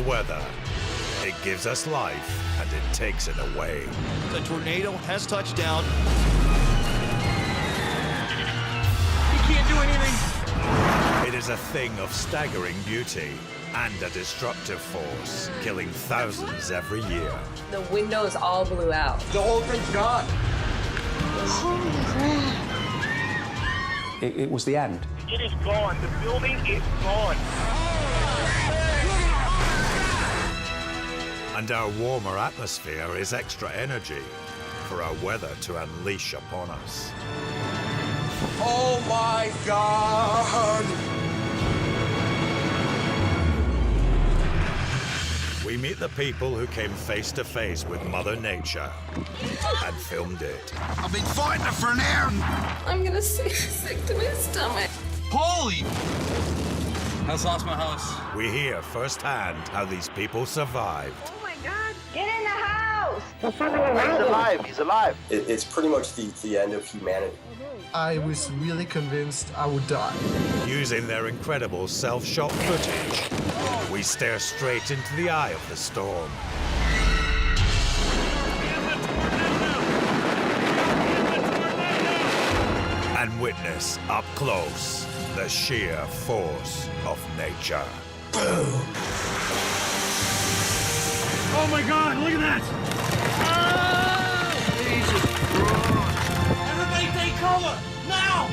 weather. It gives us life, and it takes it away. The tornado has touched down. You can't do anything. It is a thing of staggering beauty and a destructive force, killing thousands every year. The windows all blew out. The whole thing's gone. Holy crap. It was the end. It is gone. The building is gone. And our warmer atmosphere is extra energy for our weather to unleash upon us. Oh my God! We meet the people who came face to face with Mother Nature and filmed it. I've been fighting it for an hour. I'm gonna sick to my stomach. Holy! I just lost my house. We hear firsthand how these people survived. Oh my God, get in the house! He's alive, he's alive. It's pretty much the end of humanity. I was really convinced I would die. Using their incredible self-shot footage, we stare straight into the eye of the storm. And witness up close the sheer force of nature. Boom! Oh my God, look at that! Oh, Jesus Christ! Everybody take cover, now!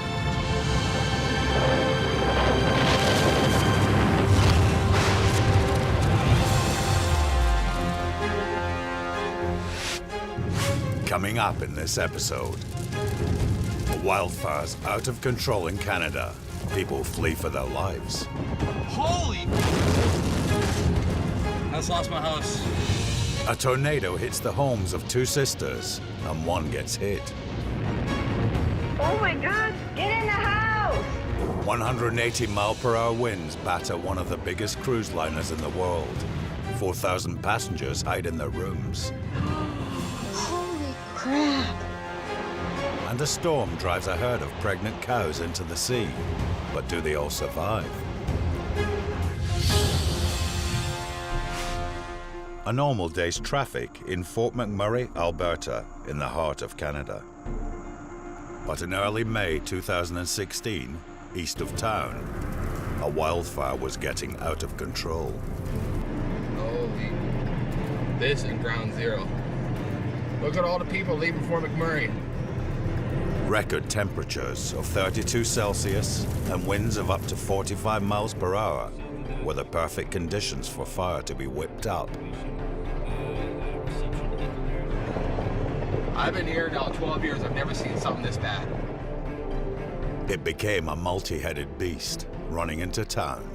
Coming up in this episode, wildfires out of control in Canada. People flee for their lives. Holy! I just lost my house. A tornado hits the homes of two sisters, and one gets hit. Oh my God, get in the house! 180-mile-per-hour winds batter one of the biggest cruise liners in the world. 4,000 passengers hide in their rooms. Holy crap. And a storm drives a herd of pregnant cows into the sea. But do they all survive? A normal day's traffic in Fort McMurray, Alberta, in the heart of Canada. But in early May 2016, east of town, a wildfire was getting out of control. Holy, this is ground zero. Look at all the people leaving Fort McMurray. Record temperatures of 32 Celsius and winds of up to 45 miles per hour were the perfect conditions for fire to be whipped up. I've been here now 12 years. I've never seen something this bad. It became a multi-headed beast running into town.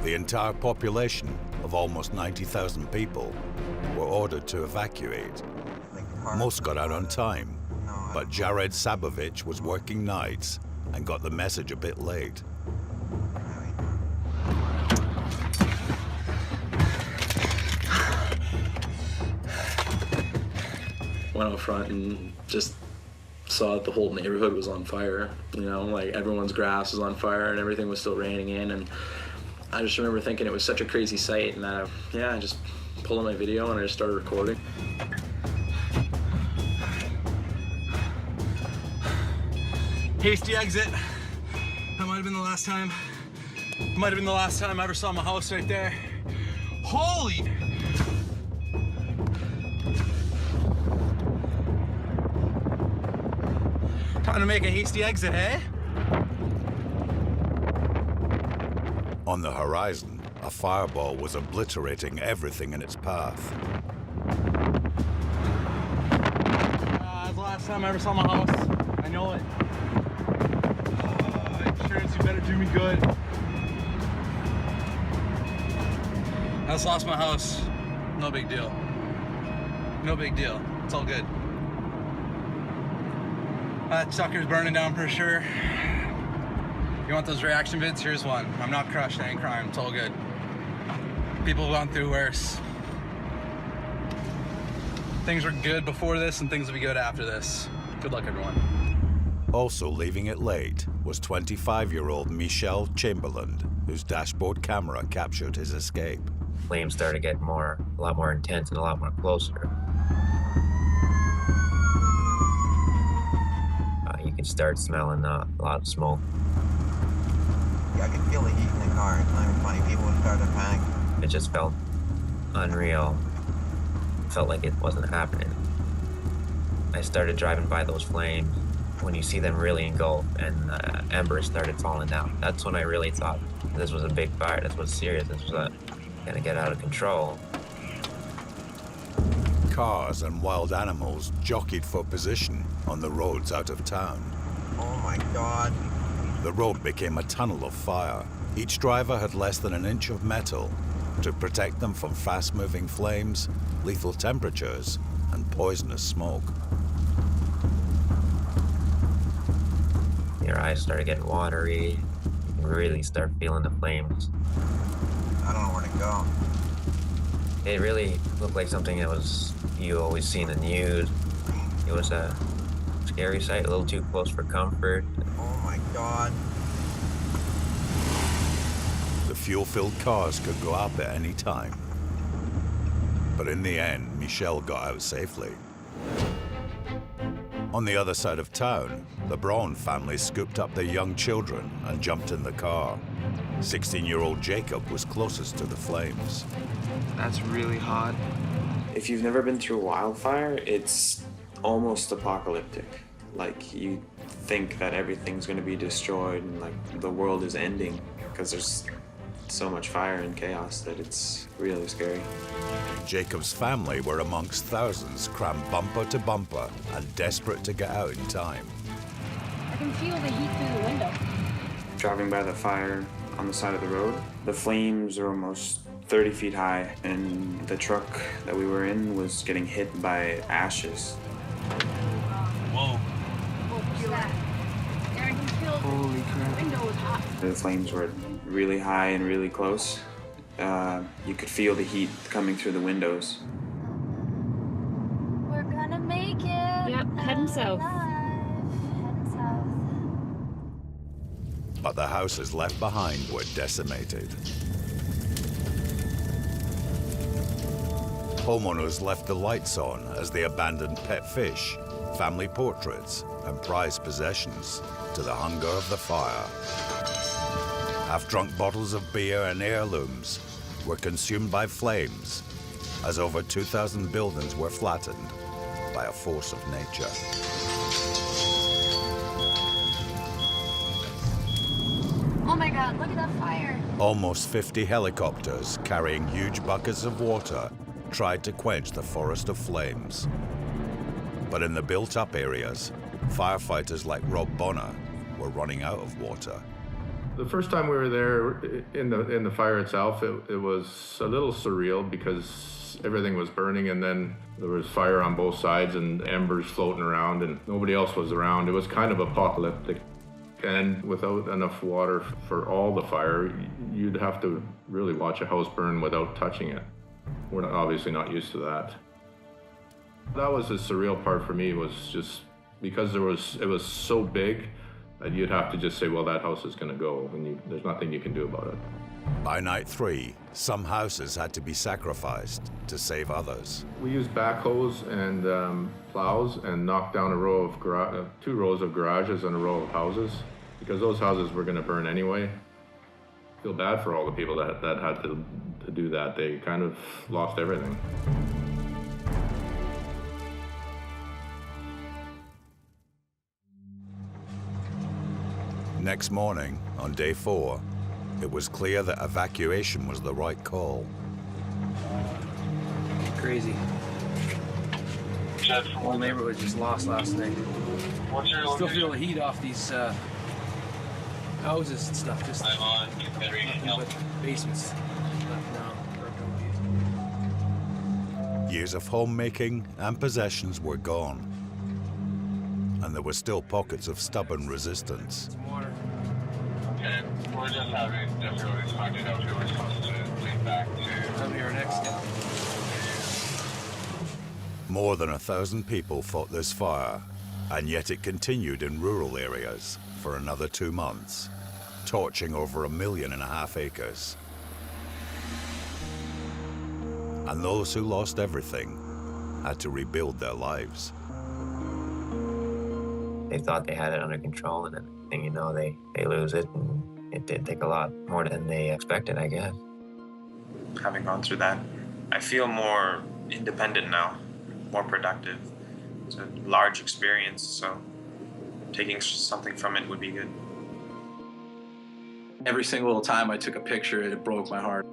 The entire population of almost 90,000 people were ordered to evacuate. Most got out on time, but Jared Sabovich was working nights and got the message a bit late. Went out front and just saw that the whole neighborhood was on fire. You know, like everyone's grass was on fire and everything was still raining in. And I just remember thinking it was such a crazy sight, and that I just pulled out my video and I just started recording. Hasty exit. That might have been the last time. Might have been the last time I ever saw my house right there. Holy! Time to make a hasty exit, eh? On the horizon, a fireball was obliterating everything in its path. That's the last time I ever saw my house. I know it. Insurance, you better do me good. I just lost my house. No big deal. No big deal. It's all good. That sucker's burning down for sure. You want those reaction vids? Here's one. I'm not crushed, I ain't crying, it's all good. People have gone through worse. Things were good before this and things will be good after this. Good luck, everyone. Also leaving it late was 25-year-old Michelle Chamberlain, whose dashboard camera captured his escape. flames started getting a lot more intense and a lot more closer. You could start smelling a lot of smoke. Yeah, I could feel the heat in the car. It's not even funny. People would start to panic. It just felt unreal. Felt like it wasn't happening. I started driving by those flames. When you see them really engulf and embers started falling down, that's when I really thought this was a big fire. This was serious. This was gonna get out of control. Cars and wild animals jockeyed for position on the roads out of town. Oh my God. The road became a tunnel of fire. Each driver had less than an inch of metal to protect them from fast-moving flames, lethal temperatures, and poisonous smoke. Your eyes started getting watery. You really start feeling the flames. I don't know where to go. It really looked like something that you always see in the news. It was a scary sight, a little too close for comfort. Oh my God. The fuel-filled cars could go up at any time. But in the end, Michelle got out safely. On the other side of town, the Braun family scooped up their young children and jumped in the car. 16-year-old Jacob was closest to the flames. That's really hot. If you've never been through a wildfire, it's almost apocalyptic. Like, you think that everything's going to be destroyed and like the world is ending because there's so much fire and chaos that it's really scary. Jacob's family were amongst thousands crammed bumper to bumper and desperate to get out in time. I can feel the heat through the window. Driving by the fire on the side of the road, the flames are almost 30 feet high, and the truck that we were in was getting hit by ashes. Whoa. Holy crap. The window was hot. The flames were really high and really close. You could feel the heat coming through the windows. We're gonna make it. Yep, heading south. Heading south. But the houses left behind were decimated. Homeowners left the lights on as they abandoned pet fish, family portraits, and prized possessions to the hunger of the fire. Half-drunk bottles of beer and heirlooms were consumed by flames as over 2,000 buildings were flattened by a force of nature. Oh my God, look at that fire. Almost 50 helicopters carrying huge buckets of water tried to quench the forest of flames. But in the built-up areas, firefighters like Rob Bonner were running out of water. The first time we were there in the fire itself, it was a little surreal because everything was burning and then there was fire on both sides and embers floating around and nobody else was around. It was kind of apocalyptic. And without enough water for all the fire, you'd have to really watch a house burn without touching it. We're obviously not used to that. That was the surreal part for me, was just because it was so big that you'd have to just say, well, that house is going to go, and there's nothing you can do about it. By night 3, some houses had to be sacrificed to save others. We used backhoes and plows and knocked down two rows of garages and a row of houses, because those houses were going to burn anyway. I feel bad for all the people that had to do that. They kind of lost everything. Next morning, on day 4, it was clear that evacuation was the right call. Crazy. The whole neighborhood just lost last night. Still feel the heat off these houses and stuff. Just nothing but basements left now. Years of homemaking and possessions were gone. And there were still pockets of stubborn resistance. Okay, we're just having difficulties finding out who we're supposed to take back to. I'm here next. More than 1,000 people fought this fire, and yet it continued in rural areas for another 2 months, torching over 1.5 million acres. and those who lost everything had to rebuild their lives. They thought they had it under control, and then, you know, they lose it, and it did take a lot more than they expected, I guess. Having gone through that, I feel more independent now, more productive. It's a large experience, so taking something from it would be good. Every single time I took a picture, it broke my heart.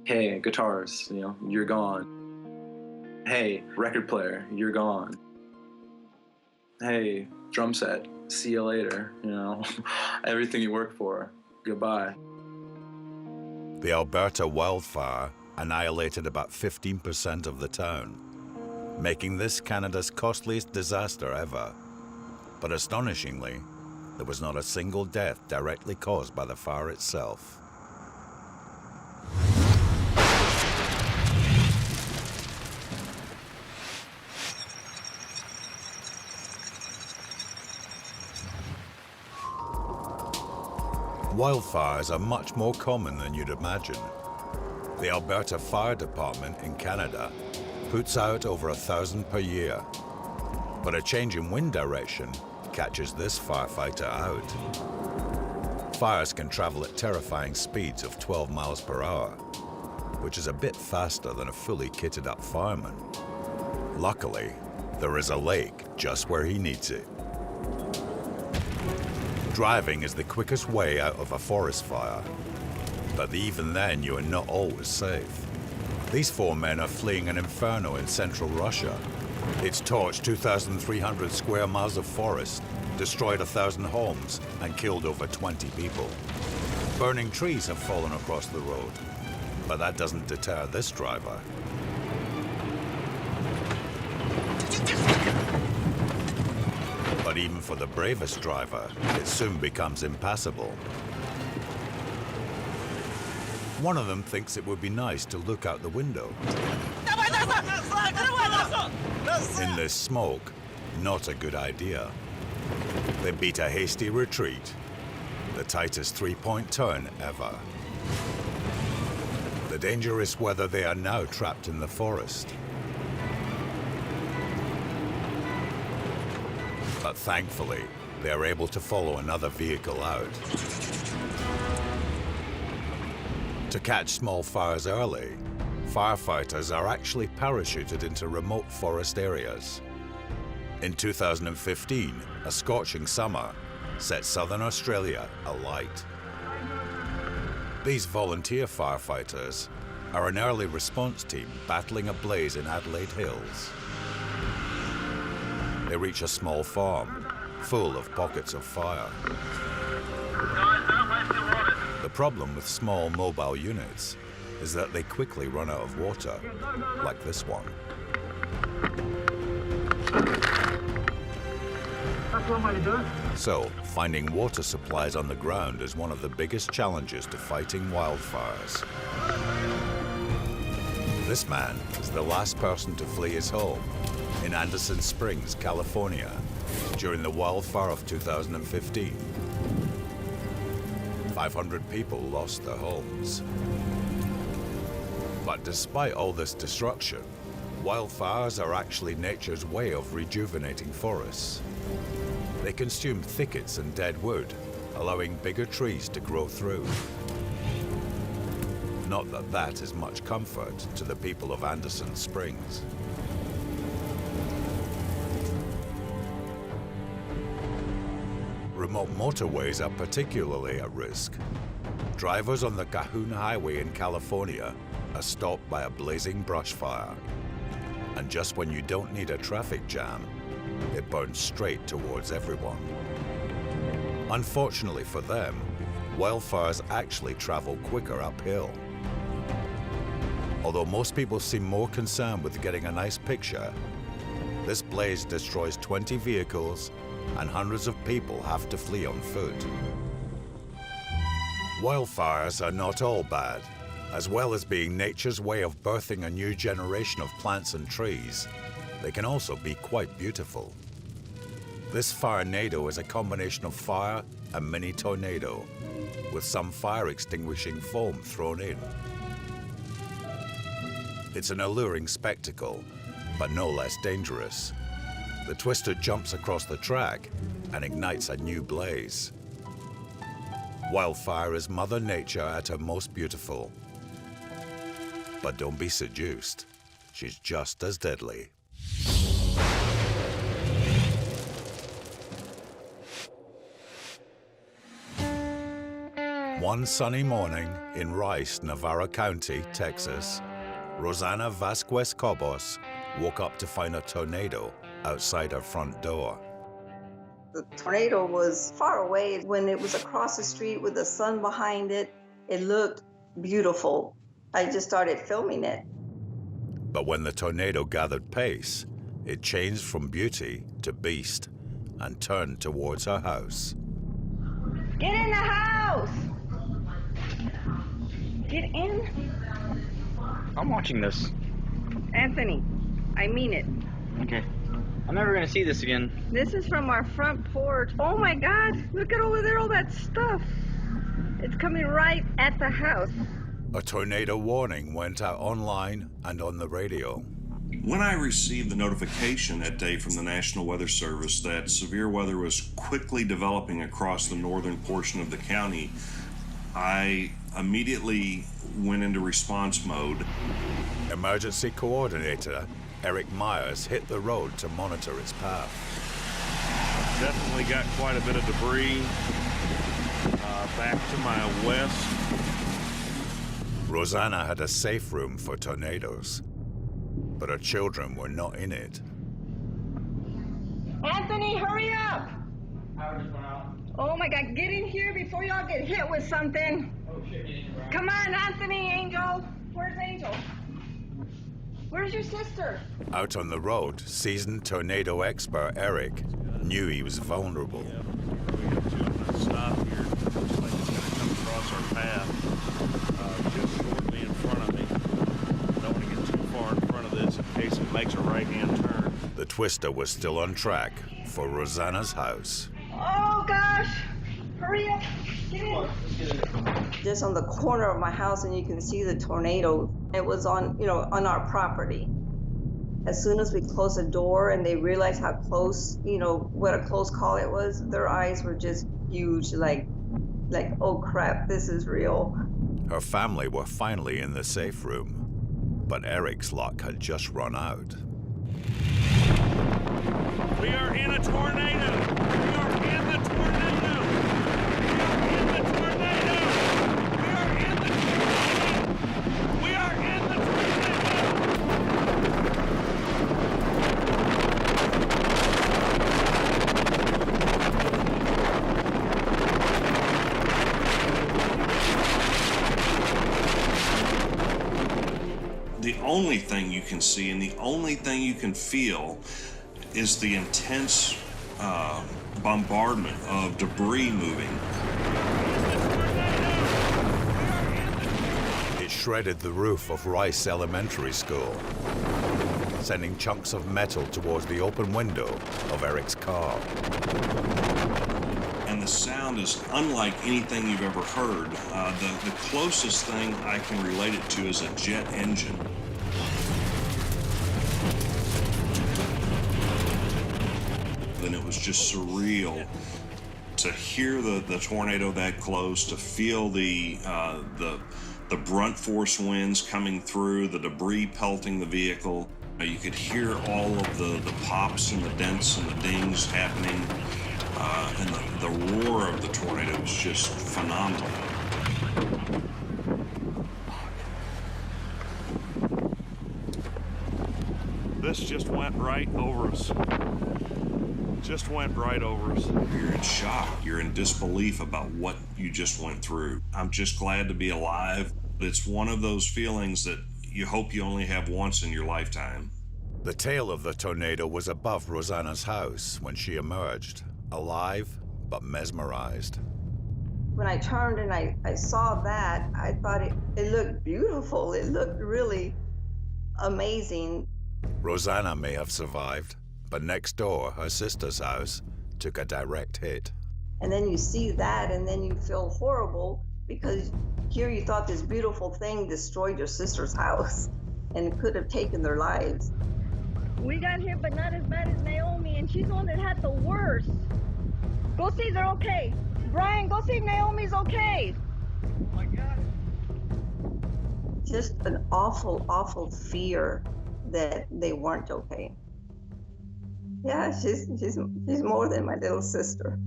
Hey, guitars, you know, you're gone. Hey, record player, you're gone. Hey, drum set, see you later, you know. Everything you worked for, goodbye. The Alberta wildfire annihilated about 15% of the town, making this Canada's costliest disaster ever. But astonishingly, there was not a single death directly caused by the fire itself. Wildfires are much more common than you'd imagine. The Alberta Fire Department in Canada puts out over 1,000 per year. But a change in wind direction catches this firefighter out. Fires can travel at terrifying speeds of 12 miles per hour, which is a bit faster than a fully kitted up fireman. Luckily, there is a lake just where he needs it. Driving is the quickest way out of a forest fire, but even then you are not always safe. These four men are fleeing an inferno in central Russia. It's torched 2,300 square miles of forest, destroyed 1,000 homes, and killed over 20 people. Burning trees have fallen across the road, but that doesn't deter this driver. But even for the bravest driver, it soon becomes impassable. One of them thinks it would be nice to look out the window. In this smoke, not a good idea. They beat a hasty retreat, the tightest three-point turn ever. The danger is whether they are now trapped in the forest. But thankfully, they are able to follow another vehicle out. To catch small fires early, firefighters are actually parachuted into remote forest areas. In 2015, a scorching summer set southern Australia alight. These volunteer firefighters are an early response team battling a blaze in Adelaide Hills. They reach a small farm, full of pockets of fire. The problem with small mobile units is that they quickly run out of water, like this one. So, finding water supplies on the ground is one of the biggest challenges to fighting wildfires. This man is the last person to flee his home in Anderson Springs, California, during the wildfire of 2015. 500 people lost their homes. But despite all this destruction, wildfires are actually nature's way of rejuvenating forests. They consume thickets and dead wood, allowing bigger trees to grow through. Not that that is much comfort to the people of Anderson Springs. Remote motorways are particularly at risk. Drivers on the Cajon Highway in California are stopped by a blazing brush fire. And just when you don't need a traffic jam, it burns straight towards everyone. Unfortunately for them, wildfires actually travel quicker uphill. Although most people seem more concerned with getting a nice picture, this blaze destroys 20 vehicles and hundreds of people have to flee on foot. Wildfires are not all bad. As well as being nature's way of birthing a new generation of plants and trees, they can also be quite beautiful. This firenado is a combination of fire and mini tornado, with some fire extinguishing foam thrown in. It's an alluring spectacle, but no less dangerous. The twister jumps across the track and ignites a new blaze. Wildfire is Mother Nature at her most beautiful. But don't be seduced. She's just as deadly. One sunny morning in Rice, Navarro County, Texas, Rosanna Vasquez Cobos woke up to find a tornado outside her front door. The tornado was far away. When it was across the street with the sun behind it, it looked beautiful. I just started filming it. But when the tornado gathered pace, it changed from beauty to beast and turned towards her house. Get in the house! Get in. I'm watching this. Anthony, I mean it. Okay. I'm never gonna see this again. This is from our front porch. Oh my God, look at over there, all that stuff. It's coming right at the house. A tornado warning went out online and on the radio. When I received the notification that day from the National Weather Service that severe weather was quickly developing across the northern portion of the county, I immediately went into response mode. Emergency coordinator Eric Myers hit the road to monitor its path. Definitely got quite a bit of debris back to my west. Rosanna had a safe room for tornadoes, but her children were not in it. Anthony, hurry up! Oh my God, get in here before y'all get hit with something. Come on, Anthony, Angel. Where's Angel? Where's your sister? Out on the road, seasoned tornado expert Eric knew he was vulnerable. Stop here. Looks like it's going to come across our path just shortly in front of me. Don't want to get too far in front of this in case it makes a right-hand turn. The twister was still on track for Rosanna's house. Oh gosh! Hurry up! Get in! Just on the corner of my house, and you can see the tornado. It was on, on our property. As soon as we closed the door and they realized how close, what a close call it was, their eyes were just huge, like, oh crap, this is real. Her family were finally in the safe room, but Eric's luck had just run out. We are in a tornado! We are in the tornado! We are in the tornado! We are in the tornado! We are in the The only thing you can see and the only thing you can feel is the intense bombardment of debris moving. It shredded the roof of Rice Elementary School, sending chunks of metal towards the open window of Eric's car. And the sound is unlike anything you've ever heard. The closest thing I can relate it to is a jet engine. And it was just surreal to hear the tornado that close, to feel the brunt force winds coming through, the debris pelting the vehicle. You could hear all of the pops and the dents and the dings happening, and the roar of the tornado was just phenomenal. This just went right over us. Just went right over us. You're in shock. You're in disbelief about what you just went through. I'm just glad to be alive. It's one of those feelings that you hope you only have once in your lifetime. The tail of the tornado was above Rosanna's house when she emerged, alive but mesmerized. When I turned and I saw that, I thought it looked beautiful. It looked really amazing. Rosanna may have survived, but next door, her sister's house took a direct hit. And then you see that, and then you feel horrible because here you thought this beautiful thing destroyed your sister's house. and it could have taken their lives. We got here, but not as bad as Naomi, and she's the one that had the worst. Go see they're okay. Brian, go see if Naomi's okay. Oh my God. Just an awful, awful fear that they weren't okay. Yeah, she's more than my little sister.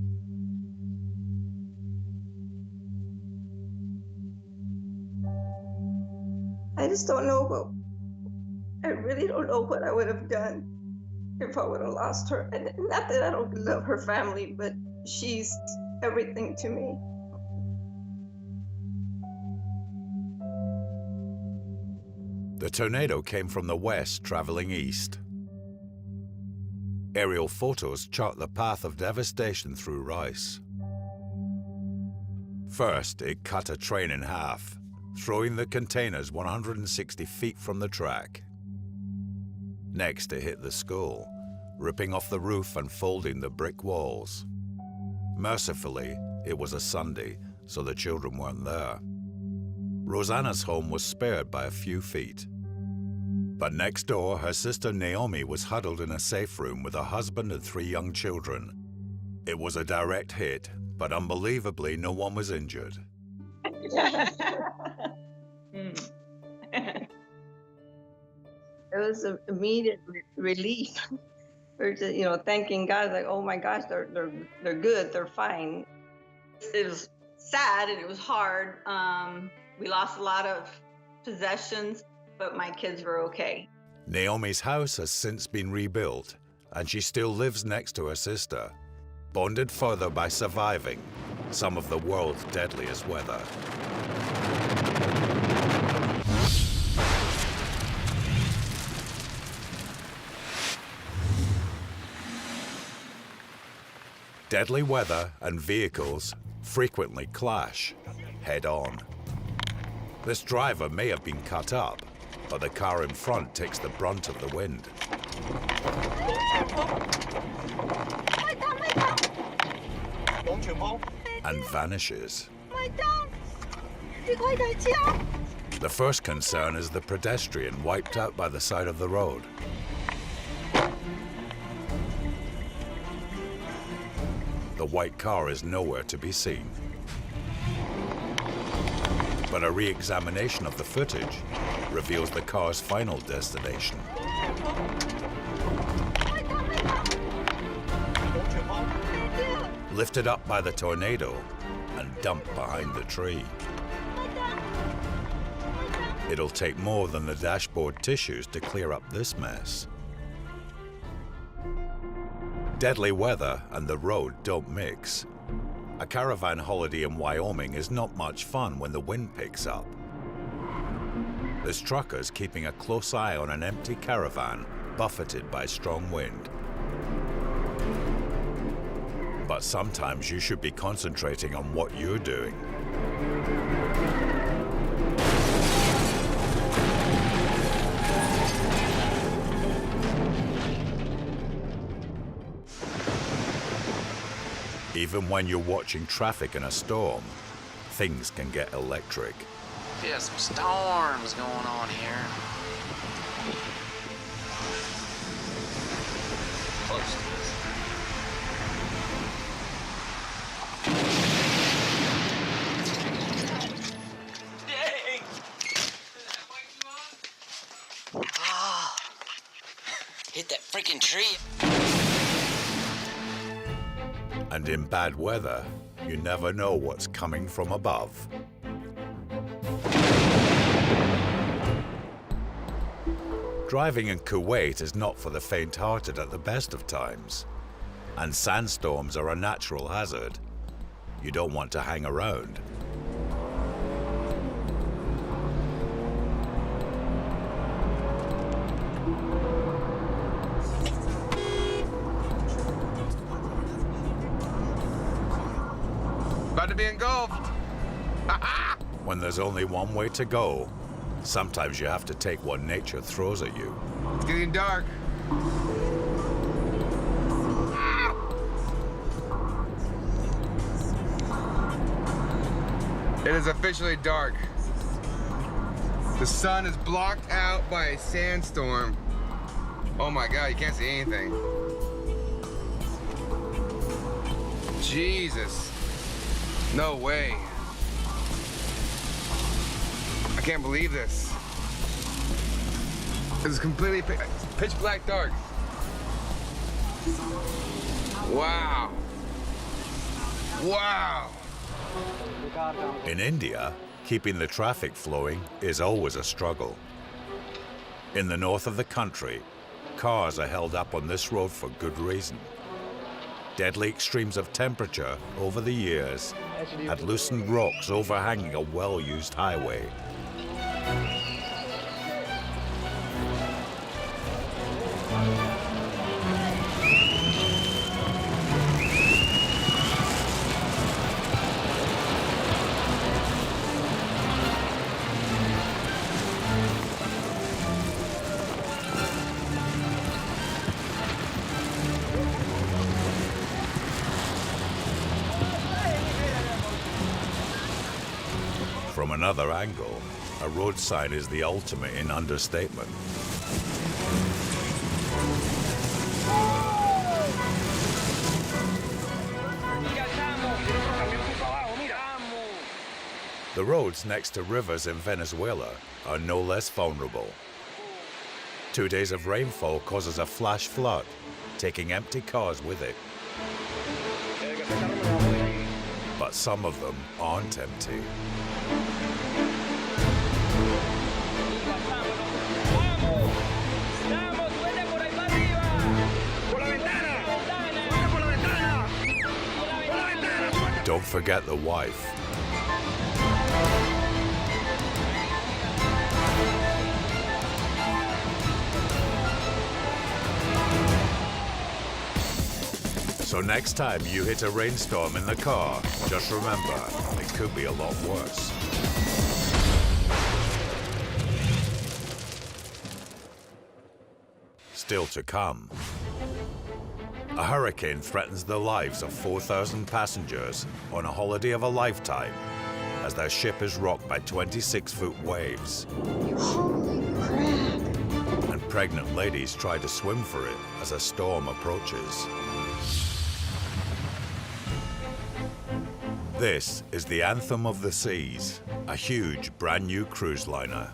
I just don't know I really don't know what I would have done if I would have lost her. And not that I don't love her family, but she's everything to me. The tornado came from the west, traveling east. Aerial photos chart the path of devastation through Rice. First, it cut a train in half, throwing the containers 160 feet from the track. Next, it hit the school, ripping off the roof and folding the brick walls. Mercifully, it was a Sunday, so the children weren't there. Rosanna's home was spared by a few feet. But next door, her sister Naomi was huddled in a safe room with her husband and 3 young children. It was a direct hit, but unbelievably, no one was injured. It was an immediate relief. We're just, thanking God, like, oh my gosh, they're good, they're fine. It was sad and it was hard. We lost a lot of possessions, but my kids were okay. Naomi's house has since been rebuilt, and she still lives next to her sister, bonded further by surviving some of the world's deadliest weather. Deadly weather and vehicles frequently clash head-on. This driver may have been cut up, but the car in front takes the brunt of the wind. And vanishes. The first concern is the pedestrian wiped out by the side of the road. The white car is nowhere to be seen. But a re-examination of the footage reveals the car's final destination. Lifted up by the tornado and dumped behind the tree. It'll take more than the dashboard tissues to clear up this mess. Deadly weather and the road don't mix. A caravan holiday in Wyoming is not much fun when the wind picks up. There's truckers keeping a close eye on an empty caravan buffeted by strong wind. But sometimes you should be concentrating on what you're doing. Even when you're watching traffic in a storm, things can get electric. Yeah, some storms going on here. Close to this. Dang! Ah! Hit that freaking tree. And in bad weather, you never know what's coming from above. Driving in Kuwait is not for the faint-hearted at the best of times, and sandstorms are a natural hazard. You don't want to hang around. About to be engulfed. When there's only one way to go, sometimes you have to take what nature throws at you. It's getting dark. It is officially dark. The sun is blocked out by a sandstorm. Oh my God, you can't see anything. Jesus. No way. I can't believe this. It's completely pitch black dark. Wow. Wow. In India, keeping the traffic flowing is always a struggle. In the north of the country, cars are held up on this road for good reason. Deadly extremes of temperature over the years had loosened rocks overhanging a well-used highway. From another angle, a road sign is the ultimate in understatement. The roads next to rivers in Venezuela are no less vulnerable. 2 days of rainfall causes a flash flood, taking empty cars with it. But some of them aren't empty. Don't forget the wife. So next time you hit a rainstorm in the car, just remember, it could be a lot worse. Still to come. A hurricane threatens the lives of 4,000 passengers on a holiday of a lifetime as their ship is rocked by 26-foot waves. Holy crap. And pregnant ladies try to swim for it as a storm approaches. This is the Anthem of the Seas, a huge brand new cruise liner.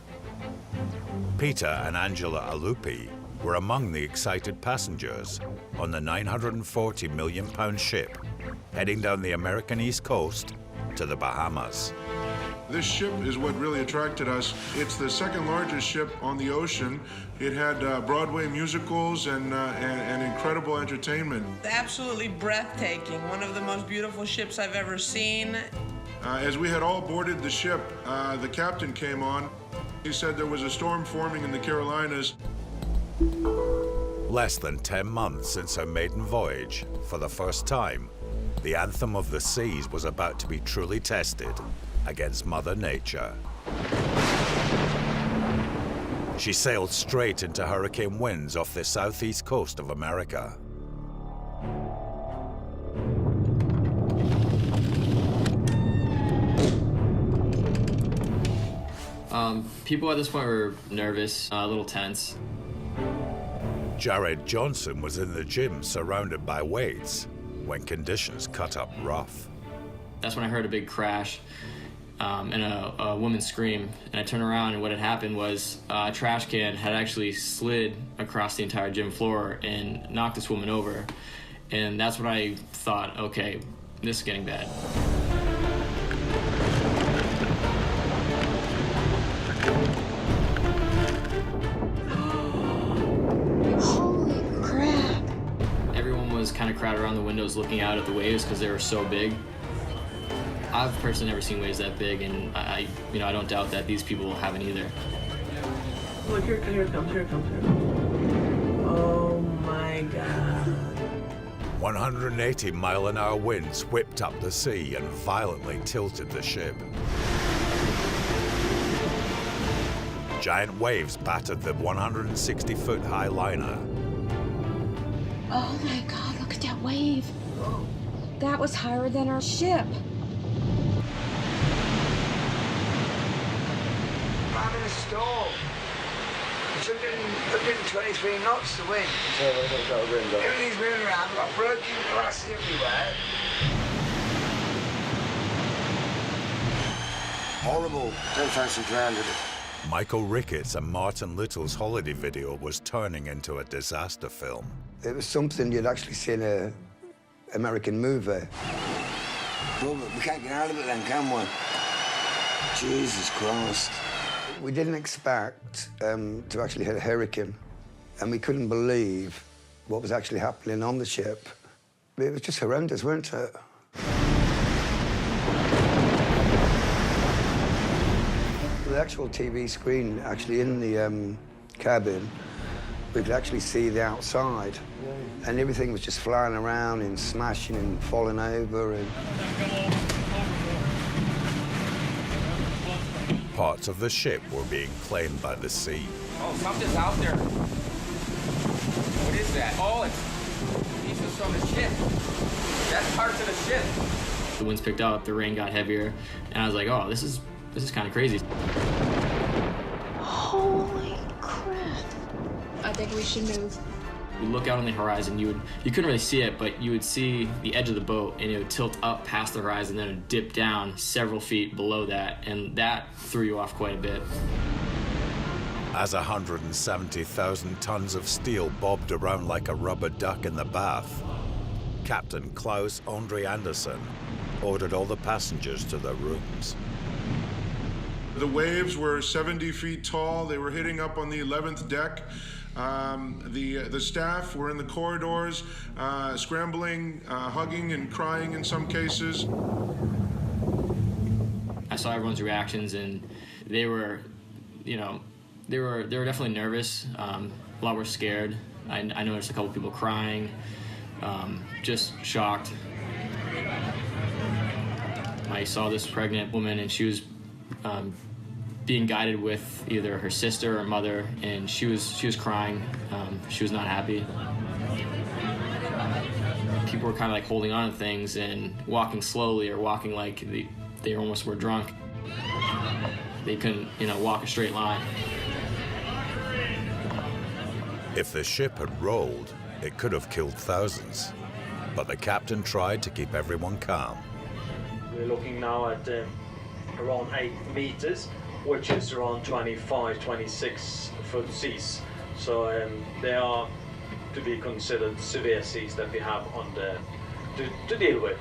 Peter and Angela Alupi were among the excited passengers on the £940 million ship heading down the American East Coast to the Bahamas. This ship is what really attracted us. It's the second largest ship on the ocean. It had Broadway musicals and incredible entertainment. Absolutely breathtaking. One of the most beautiful ships I've ever seen. As we had all boarded the ship, the captain came on. He said there was a storm forming in the Carolinas. Less than 10 months since her maiden voyage, for the first time, the Anthem of the Seas was about to be truly tested against Mother Nature. She sailed straight into hurricane winds off the southeast coast of America. People at this point were nervous, a little tense. Jared Johnson was in the gym surrounded by weights when conditions cut up rough. That's when I heard a big crash and a woman scream. And I turned around, and what had happened was a trash can had actually slid across the entire gym floor and knocked this woman over. And that's when I thought, okay, this is getting bad. Holy crap. Everyone was kind of crowded around the windows looking out at the waves because they were so big. I've personally never seen waves that big, and I don't doubt that these people haven't either. Look, here it comes. Oh my God. 180-mile-an-hour winds whipped up the sea and violently tilted the ship. Giant waves battered the 160-foot high liner. Oh my God, look at that wave. That was higher than our ship. storm. It's 123 knots the wind. Everything's moving around. We've got broken glass everywhere. Horrible. 10,000 grounded. Michael Ricketts and Martin Little's holiday video was turning into a disaster film. It was something you'd actually seen in an American movie. Well, we can't get out of it then, can we? Jesus Christ. We didn't expect to actually hit a hurricane, and we couldn't believe what was actually happening on the ship. It was just horrendous, weren't it? The actual TV screen actually in the cabin, we could actually see the outside, and everything was just flying around and smashing and falling over. And Parts of the ship were being claimed by the sea. Oh, something's out there. What is that? Oh, it's pieces from the ship. That's parts of the ship. The winds picked up, the rain got heavier, and I was like, oh, this is kind of crazy. Holy crap. I think we should move. You look out on the horizon, you couldn't really see it, but you would see the edge of the boat, and it would tilt up past the horizon, then it would dip down several feet below that, and that threw you off quite a bit. As 170,000 tons of steel bobbed around like a rubber duck in the bath, Captain Klaus Andre Andersen ordered all the passengers to their rooms. The waves were 70 feet tall. They were hitting up on the 11th deck. The staff were in the corridors, scrambling, hugging and crying in some cases. I saw everyone's reactions, and they were, they were definitely nervous. A lot were scared. I noticed a couple people crying, just shocked. I saw this pregnant woman, and she was being guided with either her sister or mother, and she was crying. She was not happy. People were kind of like holding on to things and walking slowly, or walking like they almost were drunk. They couldn't, walk a straight line. If the ship had rolled, it could have killed thousands, but the captain tried to keep everyone calm. We're looking now at around 8 meters, which is around 25, 26 foot seas. So they are to be considered severe seas that we have on to deal with.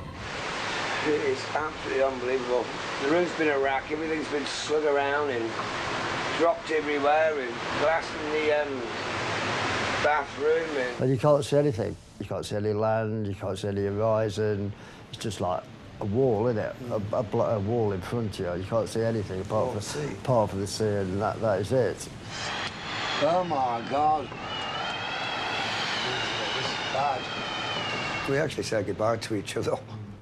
It is absolutely unbelievable. The room's been a wreck, everything's been slung around and dropped everywhere, and glass in the bathroom. And you can't see anything. You can't see any land, you can't see any horizon. It's just like a wall, isn't it? A wall in front of you. You can't see anything apart from the sea, and that is it. Oh my God. This is bad. We actually said goodbye to each other.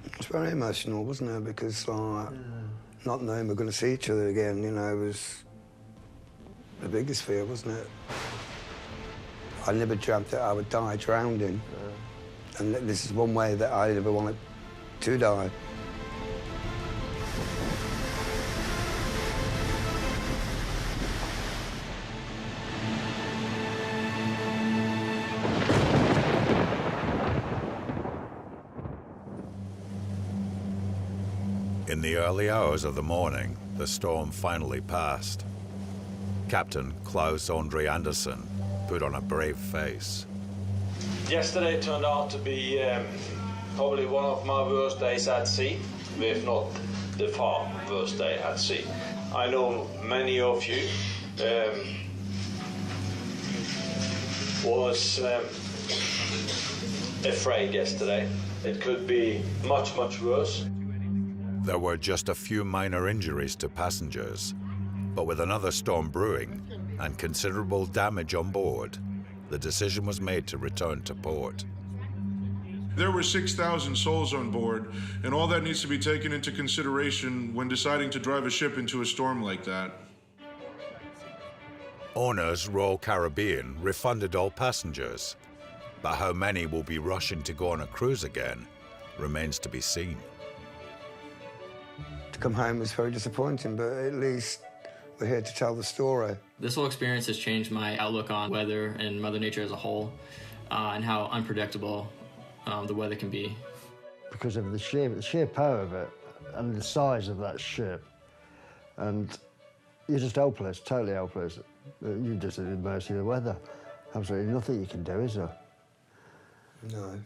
It was very emotional, wasn't it? Because not knowing we're going to see each other again, was the biggest fear, wasn't it? I never dreamt that I would die drowning. And this is one way that I never wanted to die. In the early hours of the morning, the storm finally passed. Captain Klaus Andre Andersen put on a brave face. Yesterday turned out to be probably one of my worst days at sea, if not the far worst day at sea. I know many of you was afraid yesterday. It could be much, much worse. There were just a few minor injuries to passengers, but with another storm brewing and considerable damage on board, the decision was made to return to port. There were 6,000 souls on board, and all that needs to be taken into consideration when deciding to drive a ship into a storm like that. Owners Royal Caribbean refunded all passengers, but how many will be rushing to go on a cruise again remains to be seen. To come home was very disappointing, but at least We're here to tell the story. This whole experience has changed my outlook on weather and Mother Nature as a whole, and how unpredictable the weather can be. Because of the sheer power of it and the size of that ship. And you're just helpless, totally helpless. You're just at the mercy of the weather. Absolutely nothing you can do, is there? No.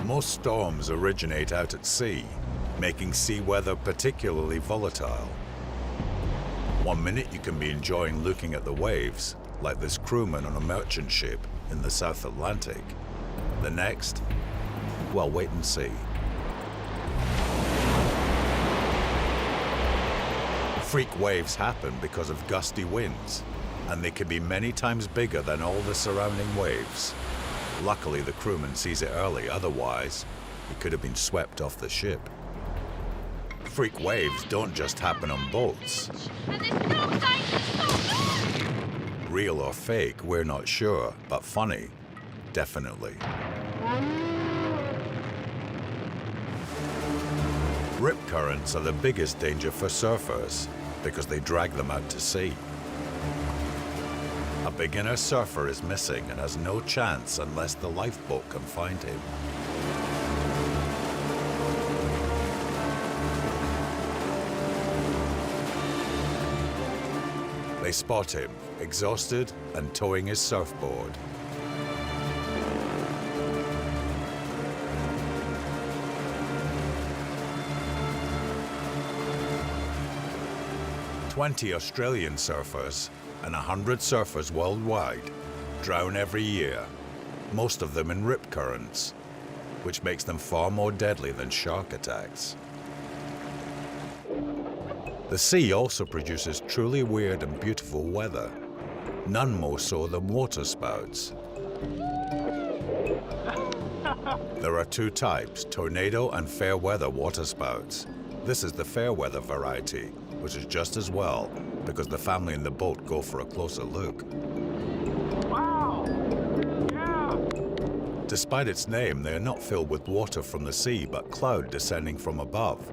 Most storms originate out at sea, making sea weather particularly volatile. One minute you can be enjoying looking at the waves, like this crewman on a merchant ship in the South Atlantic. The next, well, wait and see. Freak waves happen because of gusty winds, and they can be many times bigger than all the surrounding waves. Luckily, the crewman sees it early, otherwise, he could have been swept off the ship. Freak waves don't just happen on boats. Real or fake, we're not sure, but funny, definitely. Rip currents are the biggest danger for surfers because they drag them out to sea. A beginner surfer is missing and has no chance unless the lifeboat can find him. They spot him, exhausted and towing his surfboard. "20 Australian surfers and 100 surfers worldwide drown every year, most of them in rip currents, which makes them far more deadly than shark attacks. The sea also produces truly weird and beautiful weather, none more so than waterspouts. There are two types, tornado and fair weather waterspouts. This is the fair weather variety, which is just as well because the family in the boat go for a closer look. Wow! Yeah! Despite its name, they are not filled with water from the sea, but cloud descending from above.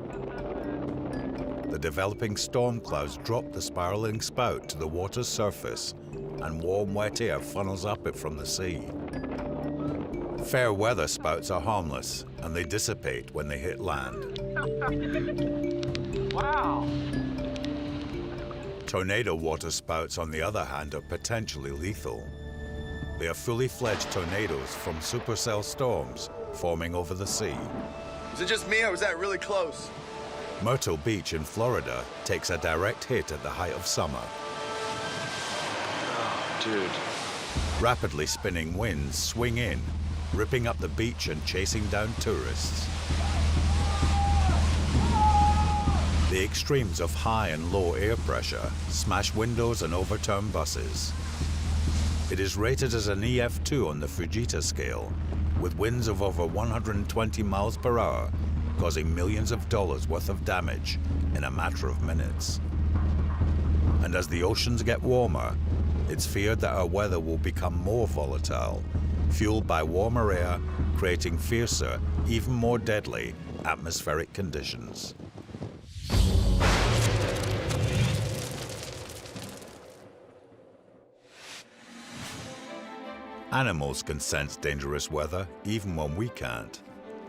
The developing storm clouds drop the spiraling spout to the water's surface, and warm, wet air funnels up it from the sea. Fair weather spouts are harmless, and they dissipate when they hit land. Wow! Tornado waterspouts, on the other hand, are potentially lethal. They are fully fledged tornadoes from supercell storms forming over the sea. Was it just me, or was that really close? Myrtle Beach in Florida takes a direct hit at the height of summer. Oh, dude. Rapidly spinning winds swing in, ripping up the beach and chasing down tourists. The extremes of high and low air pressure smash windows and overturn buses. It is rated as an Ep3 on the Fujita scale, with winds of over 120 miles per hour, causing millions of dollars worth of damage in a matter of minutes. And as the oceans get warmer, it's feared that our weather will become more volatile, fueled by warmer air, creating fiercer, even more deadly atmospheric conditions. Animals can sense dangerous weather even when we can't.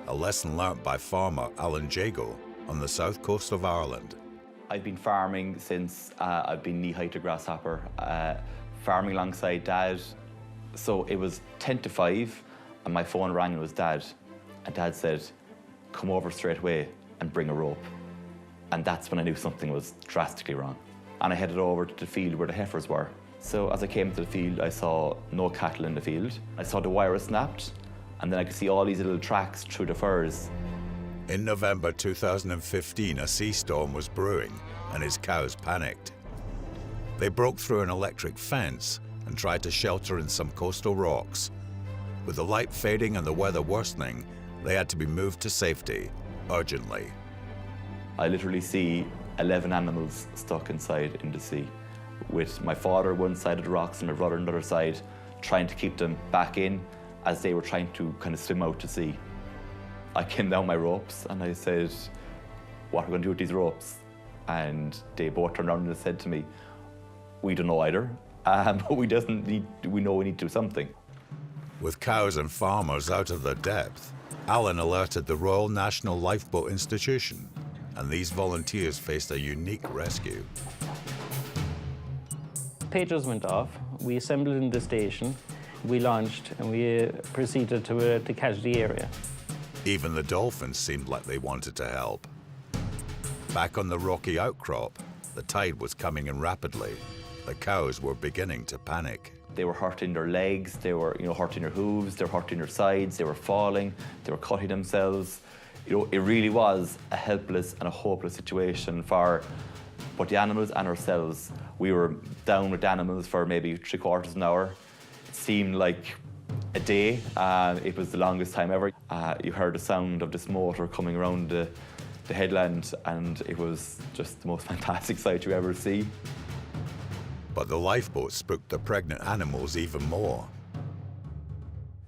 A lesson learnt by farmer Alan Jago on the south coast of Ireland. I've been farming since I've been knee-high to grasshopper, farming alongside Dad. So it was 10 to 5 and my phone rang and it was Dad. And Dad said, come over straight away and bring a rope. And that's when I knew something was drastically wrong. And I headed over to the field where the heifers were. So as I came to the field, I saw no cattle in the field. I saw the wire snapped, and then I could see all these little tracks through the firs. In November 2015, a sea storm was brewing, and his cows panicked. They broke through an electric fence and tried to shelter in some coastal rocks. With the light fading and the weather worsening, they had to be moved to safety, urgently. I literally see 11 animals stuck inside in the sea, with my father one side of the rocks and my brother on the other side, trying to keep them back in as they were trying to kind of swim out to sea. I came down my ropes and I said, what are we going to do with these ropes? And they both turned around and said to me, we don't know either, but we know we need to do something. With cows and farmers out of their depth, Alan alerted the Royal National Lifeboat Institution, and these volunteers faced a unique rescue. Pagers went off, we assembled in the station, we launched, and we proceeded to the casualty area. Even the dolphins seemed like they wanted to help. Back on the rocky outcrop, the tide was coming in rapidly. The cows were beginning to panic. They were hurting their legs, they were hurting their hooves, they were hurting their sides, they were falling, they were cutting themselves. It really was a helpless and a hopeless situation for both the animals and ourselves. We were down with the animals for maybe 3/4 of an hour. It seemed like a day. It was the longest time ever. You heard the sound of this motor coming around the headland, and it was just the most fantastic sight you ever see. But the lifeboat spooked the pregnant animals even more.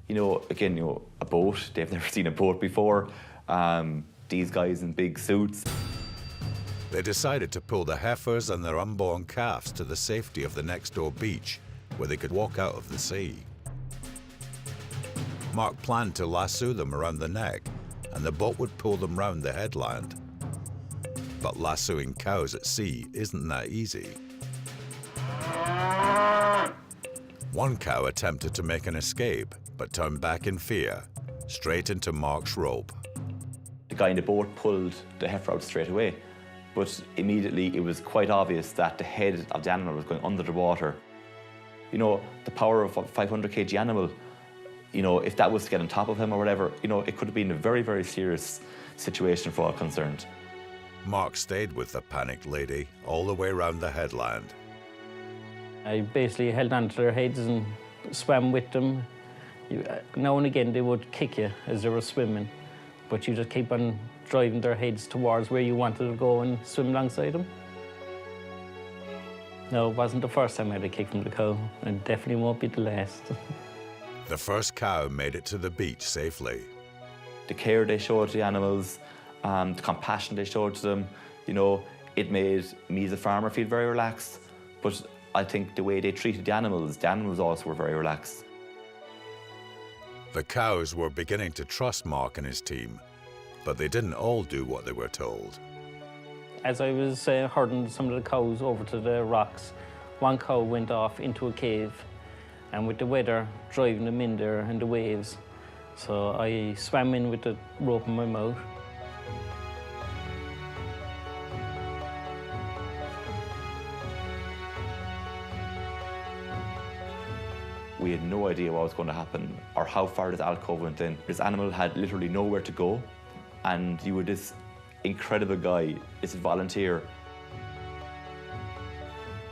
Again, a boat, they've never seen a boat before. These guys in big suits. They decided to pull the heifers and their unborn calves to the safety of the next door beach, where they could walk out of the sea. Mark planned to lasso them around the neck, and the boat would pull them round the headland. But lassoing cows at sea isn't that easy. One cow attempted to make an escape, but turned back in fear, straight into Mark's rope. The guy in the boat pulled the heifer out straight away, but immediately it was quite obvious that the head of the animal was going under the water. The power of a 500 kg animal, if that was to get on top of him or whatever, it could have been a very, very serious situation for all concerned. Mark stayed with the panicked lady all the way around the headland. I basically held onto their heads and swam with them. Now and again they would kick you as they were swimming, but you just keep on driving their heads towards where you wanted to go and swim alongside them. No, it wasn't the first time I had a kick from the cow, and definitely won't be the last. The first cow made it to the beach safely. The care they showed to the animals, the compassion they showed to them, it made me as a farmer feel very relaxed. But I think the way they treated the animals also were very relaxed. The cows were beginning to trust Mark and his team, but they didn't all do what they were told. As I was herding some of the cows over to the rocks, one cow went off into a cave, and with the weather driving them in there and the waves, so I swam in with the rope in my mouth. We had no idea what was going to happen or how far this alcove went in. This animal had literally nowhere to go, and you were this incredible guy, this volunteer.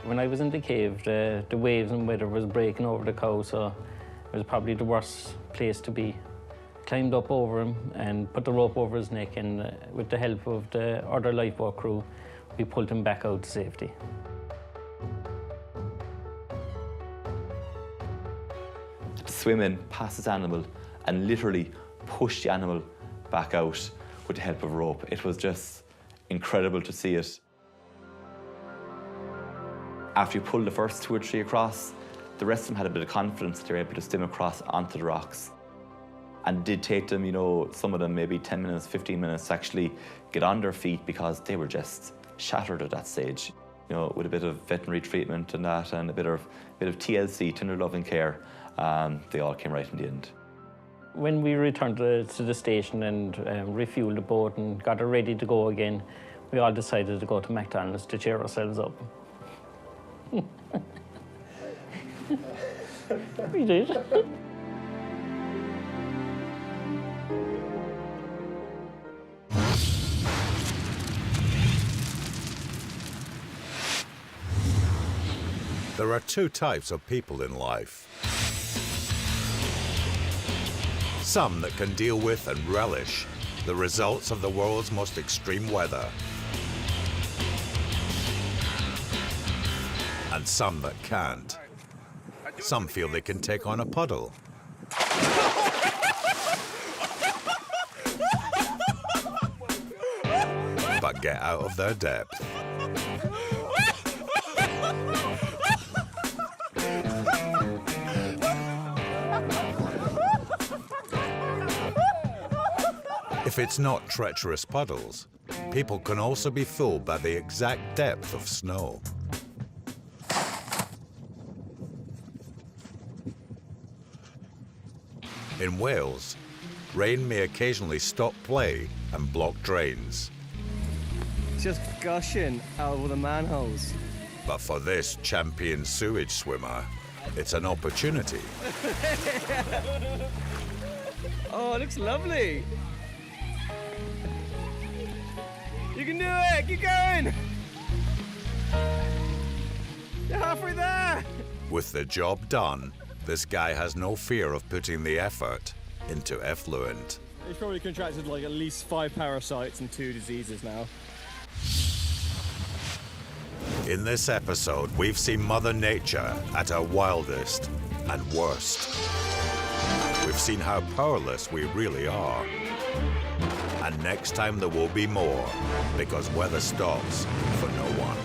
When I was in the cave, the waves and weather was breaking over the cow, so it was probably the worst place to be. Climbed up over him and put the rope over his neck, and with the help of the other lifeboat crew, we pulled him back out to safety. Swim in past this animal and literally push the animal back out with the help of rope. It was just incredible to see it. After you pulled the first 2 or 3 across, the rest of them had a bit of confidence that they were able to swim across onto the rocks. And it did take them, some of them maybe 10 minutes, 15 minutes to actually get on their feet because they were just shattered at that stage. With a bit of veterinary treatment and that, and a bit of TLC, tender loving care, they all came right in the end. When we returned to the station and refueled the boat and got it ready to go again, we all decided to go to McDonald's to cheer ourselves up. We did. There are 2 types of people in life. Some that can deal with and relish the results of the world's most extreme weather. And some that can't. Some feel they can take on a puddle. But get out of their depth. If it's not treacherous puddles, people can also be fooled by the exact depth of snow. In Wales, rain may occasionally stop play and block drains. It's just gushing out of all the manholes. But for this champion sewage swimmer, it's an opportunity. Oh, it looks lovely. You can do it! Keep going! You're halfway there! With the job done, this guy has no fear of putting the effort into effluent. He's probably contracted like at least 5 parasites and 2 diseases now. In this episode, we've seen Mother Nature at her wildest and worst. We've seen how powerless we really are. And next time there will be more, because weather stops for no one.